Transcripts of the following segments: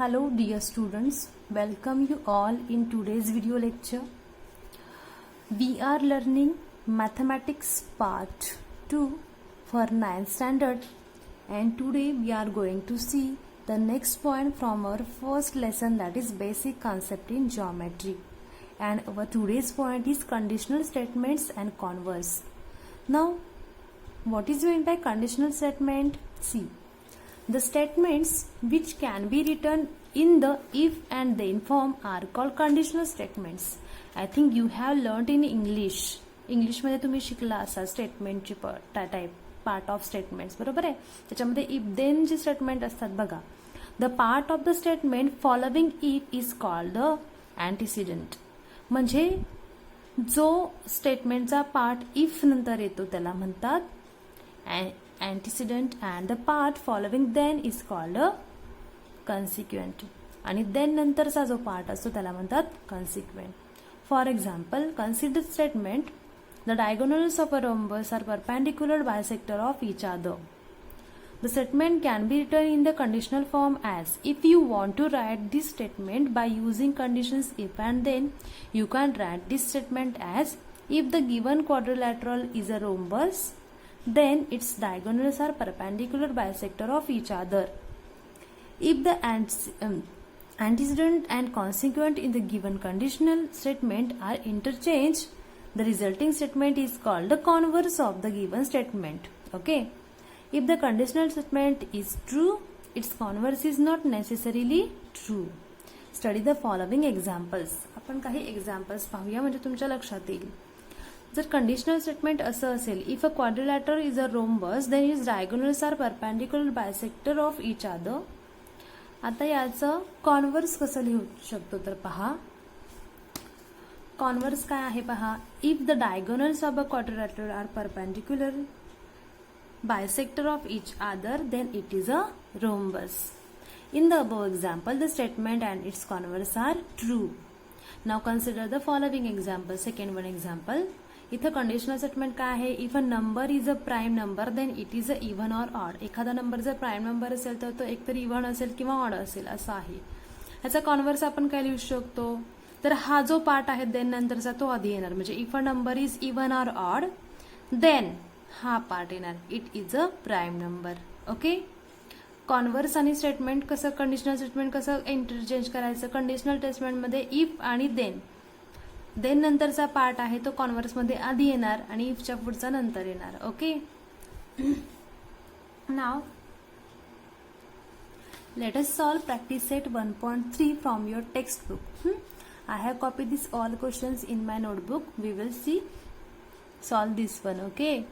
Hello dear students, welcome you all in today's video lecture. We are learning mathematics part 2 for 9th standard, and today we are going to see the next point from our first lesson, that is basic concept in geometry. And our today's point is conditional statements and converse. Now, what is meant by conditional statement? See, the statements which can be written in the if and then form are called conditional statements. I think you have learned in English. मध्ये तुम्ही शिकला असा स्टेटमेंटची type part of statements, बरोबर आहे. त्याच्यामध्ये if then जे statement असतात बघा, the part of the statement following if is called the antecedent. म्हणजे जो स्टेटमेंटचा पार्ट इफ नंतर येतो त्याला म्हणतात antecedent, and the part following then is called a consequent. आणि then नंतरचा जो पार्ट असतो त्याला म्हणतात consequent. For example, consider statement, the diagonals of a rhombus are perpendicular bisector of each other. The statement can be written in the conditional form as, if you want to write this statement by using conditions if and then, you can write this statement as, if the given quadrilateral is a rhombus, then its diagonals are perpendicular bisector of each other. If the antecedent and consequent in the given conditional statement are interchanged, the resulting statement is called the converse of the given statement. Okay. If the conditional statement is true, its converse is not necessarily true. Study the following examples. आपण काही examples पाहूया म्हणजे तुमच्या लक्षात येईल. जर conditional statement असं असेल, if a quadrilateral is a rhombus then is diagonals are perpendicular bisector of each other. आता याचं कॉन्व्हर्स कसं लिहू शकतो तर पहा, कॉन्व्हर्स काय आहे पहा, if the diagonals of a quadrilateral are perpendicular bisector of each other then it is a rhombus. In the above example, the statement and its converse are true. Now consider the following example. Second one example. इथं conditional statement काय आहे, if a number is a prime number then it is a even or odd. एखादा number जर prime number असेल तर तो एकतर even असेल किंवा ऑड असेल असं आहे. ह्याचा कॉन्व्हर्स आपण काय लिहू शकतो, तर हा जो पार्ट आहे देन नंतरचा तो आधी येणार. म्हणजे if a number is even or odd then हा पार्ट येणार, it is a prime number. Okay. Converse आणि स्टेटमेंट कसं, कंडिशनल स्टेटमेंट कसं इंटरचेंज करायचं, कंडिशनल स्टेटमेंटमध्ये इफ आणि देन नंतरचा पार्ट आहे तो कॉन्व्हर्स मध्ये आधी येणार आणि इफच्या पुढचा नंतर येणार. Okay. Now let us solve practice set 1.3 from your text book. I have copy this all questions in my notebook. We will see solve this one. Okay.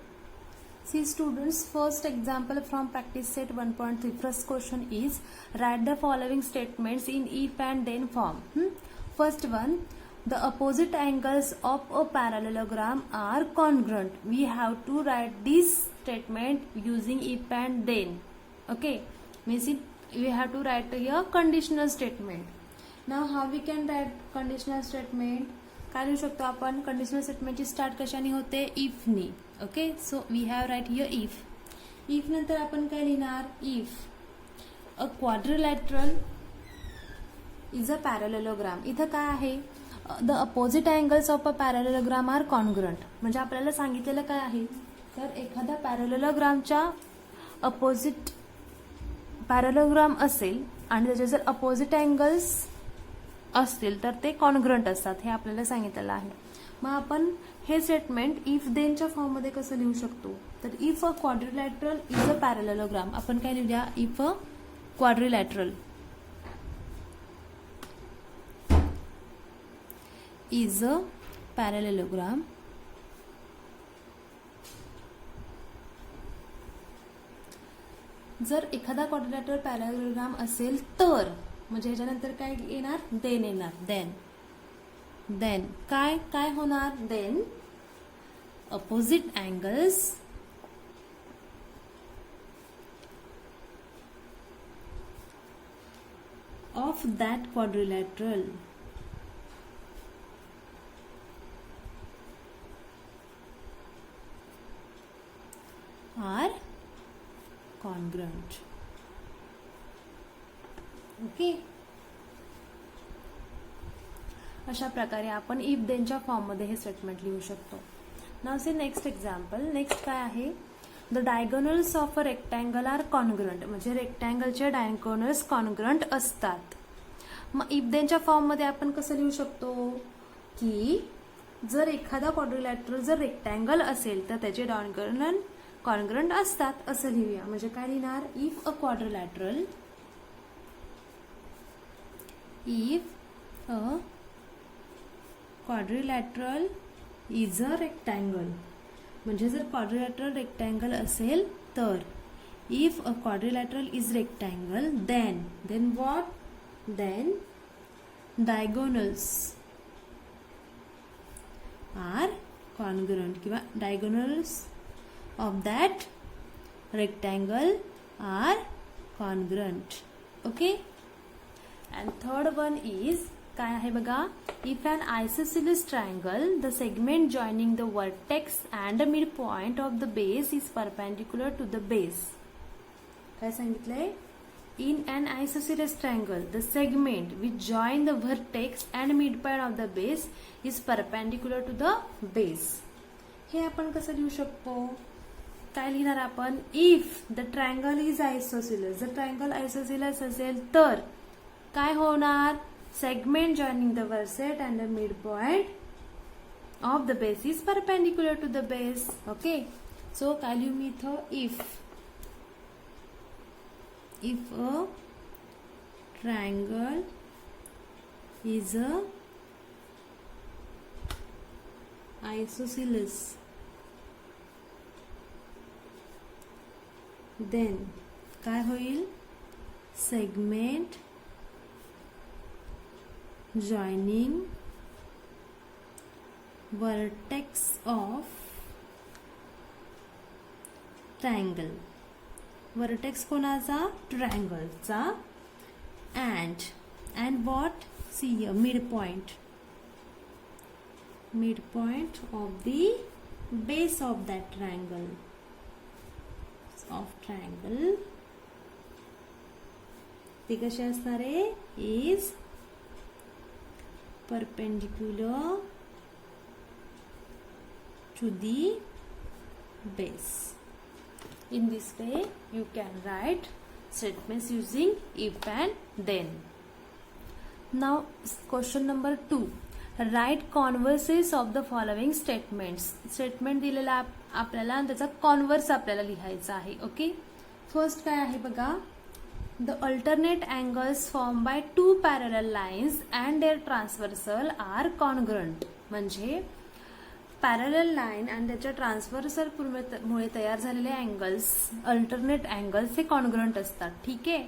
See students, first example from practice set 1.3. First question is, write the following statements in if and then form. First one, the opposite angles of a parallelogram are congruent. We have to write this statement using if and then. Okay, means we have to write here conditional statement. Now how we can write conditional statement? काय लिहू शकतो आपण, conditional स्टेटमेंटची start कशाने होते, if नी. Okay. So we have write here if. If नंतर आपण काय लिहिणार, if a quadrilateral is a parallelogram. इथं काय आहे, the opposite angles of a parallelogram are congruent. म्हणजे आपल्याला सांगितलेलं काय आहे, तर एखाद्या पॅरलेलोग्रामच्या अपोजिट पॅरलेलोग्राम असेल आणि त्याचे जर अपोजिट अँगल्स असतील तर ते कॉन्ग्रुएंट असतात, हे आपल्याला सांगितलेलं आहे. मग आपण हे स्टेटमेंट इफ देनच्या फॉर्म मध्ये कसं लिहू शकतो, तर if a quadrilateral is a parallelogram. आपण काय लिहूया, if a quadrilateral is a parallelogram जर एखादा क्वाड्रिलॅटरल पॅरलेलोग्राम असेल तर, म्हणजे ह्याच्यानंतर काय येणार, देन येणार. देन काय होणार, then opposite angles of that quadrilateral are congruent. Okay. अशा प्रकारे आपण इफ देनच्या फॉर्ममध्ये हे स्टेटमेंट लिहू शकतो. Now see next example. Next काय आहे, the diagonals of a rectangle are congruent, म्हणजे रेक्टँगलचे डायगोनल्स कॉन्ग्रुएंट असतात. मग इफ देनच्या फॉर्ममध्ये आपण कसं लिहू शकतो की जर एखादा क्वाड्रिलॅटरल जर रेक्टँगल असेल तर त्याचे डायगोनल कॉन्ग्रुएंट असतात असं लिहूया. म्हणजे काय लिहिणार, if a quadrilateral is a rectangle, म्हणजे जर क्वाड्रिलॅटरल रेक्टँगल असेल तर if a quadrilateral is rectangle then what, then diagonals are congruent किंवा diagonals of that rectangle are congruent. Okay. And third one is काय आहे बघा, if an isosceles triangle the segment joining the vertex and the mid point of the base is perpendicular to the base. काय सांगितलंय, in an isosceles triangle the segment which join the vertex and mid point of the base is perpendicular to the base. हे आपण कसं लिहू शकतो, काय लिहिणार आपण, if the triangle is isosceles, जर ट्रायंगल आयसोसेलेस असेल तर काय होणार, सेगमेंट जॉइनिंग द वर्सेट and the mid point of the base is perpendicular to the base. Okay. So काय लिहू मी इथं, if a triangle is a isosceles then काय होईल, segment joining vertex of triangle, vertex कोणाचा, ट्रायंगलचा, and what, see here, midpoint of the base of that triangle ते कसे असणार आहे, is perpendicular to the base. In this way, you can write statements using if and then. Now, question number 2. Write converses of the following statements. Statement दिलेला आपल्याला त्याचा converse आपल्याला लिहायचा आहे. ओके. फर्स्ट काय आहे बघा, the alternate angles formed by two parallel lines and their transversal are congruent. म्हणजे पॅरलल लाईन आणि त्याच्या ट्रान्सव्हर्सल मुळे तयार झालेले अँगल्स, अल्टरनेट अँगल्स हे कॉन्ग्रुएंट असतात. ठीक आहे.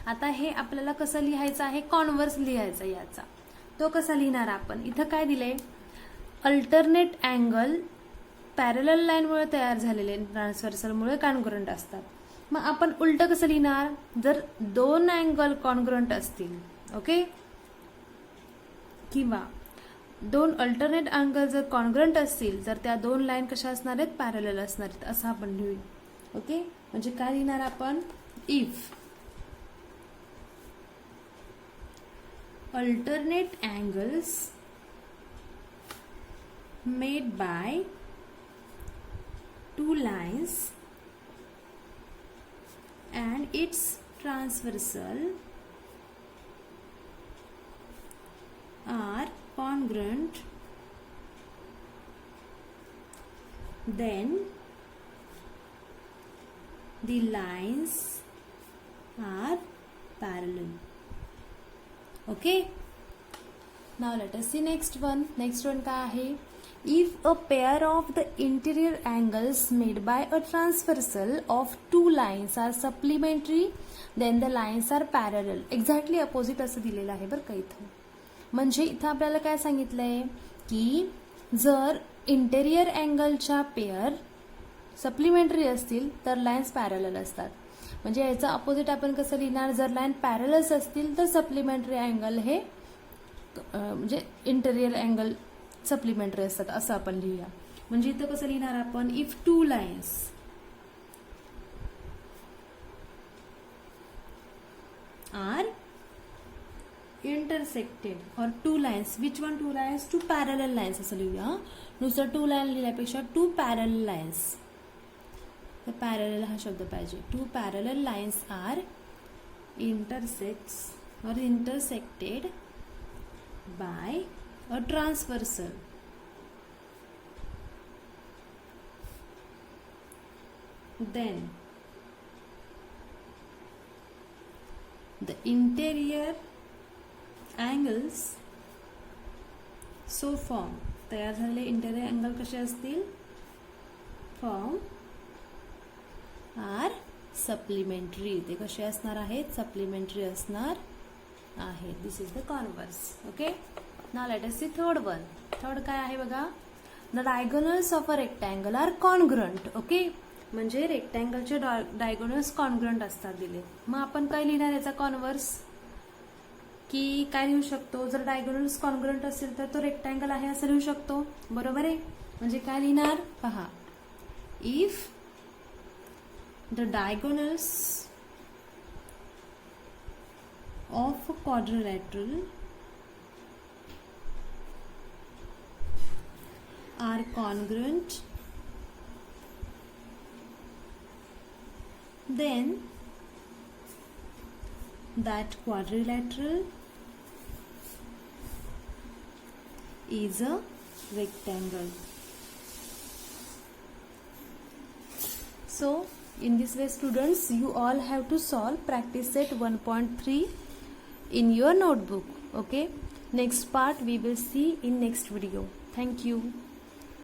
आता हे आपल्याला कसं लिहायचं आहे, कॉन्व्हर्स लिहायचा याचा. तो कसा लिहिणार आपण, इथं काय दिलंय, अल्टरनेट अँगल पॅरलल लाईनमुळे तयार झालेले ट्रान्सव्हर्सलमुळे कॉन्ग्रुएंट असतात. मग आपण उलट कसं लिहिणार, जर दोन अँगल कॉन्ग्रुएंट असतील, ओके, किंवा दोन अल्टरनेट अँगल जर कॉन्ग्रुएंट असतील तर त्या दोन लाईन कशा असणार आहेत, पॅरलल असणार आहेत, असं आपण लिहू. ओके. म्हणजे काय लिहिणार आपण, if alternate angles made by two lines and its transversal are congruent, then the lines are parallel. Okay. Now let us see next one. Next one काय आहे, if a pair of the interior angles made by a transversal of two lines are supplementary then the lines are parallel. Exactly opposite असं दिलेलं आहे बरं का इथं. म्हणजे इथं आपल्याला काय सांगितलंय की जर इंटेरियर अँगलच्या पेअर सप्लिमेंटरी असतील तर लाईन्स पॅरलल असतात. म्हणजे याचा अपोजिट आपण कसं लिहिणार, जर लाईन पॅरलल्स असतील तर सप्लिमेंटरी अँगल हे म्हणजे इंटेरियर अँगल सप्लिमेंटरी असतात असं आपण लिहूया. म्हणजे इथं कसं लिहिणार आपण, if two lines are intersected or two lines. Which one two lines? Two parallel lines असं लिहूया. नुसतं two line लिहिल्यापेक्षा two parallel lines. The parallel हा शब्द पाहिजे. Two parallel lines are intersects or intersected by a transversal. Then the interior angles so form. तयार झालेले interior angle कसे असतील? Form are supplementary. ते कसे असणार आहेत? सप्लिमेंटरी असणार आहे. This is the converse. Okay, now let us see third one. Third काय आहे बघा? The diagonals of a rectangle are congruent. Okay, म्हणजे रेक्टँगलचे डायगोनल्स कॉन्ग्रंट असतात दिले. मग आपण काय लिहिणार याचा कॉन्व्हर्स? की काय लिहू शकतो? जर डायगोनल्स कॉन्ग्रंट असेल तर तो रेक्टँगल आहे असं लिहू शकतो. बरोबर आहे. म्हणजे काय लिहिणार पहा. If the diagonals of quadrilateral are congruent, then that quadrilateral is a rectangle. So in this way students, you all have to solve practice set 1.3 in your notebook. Okay, next part we will see in next video. Thank you.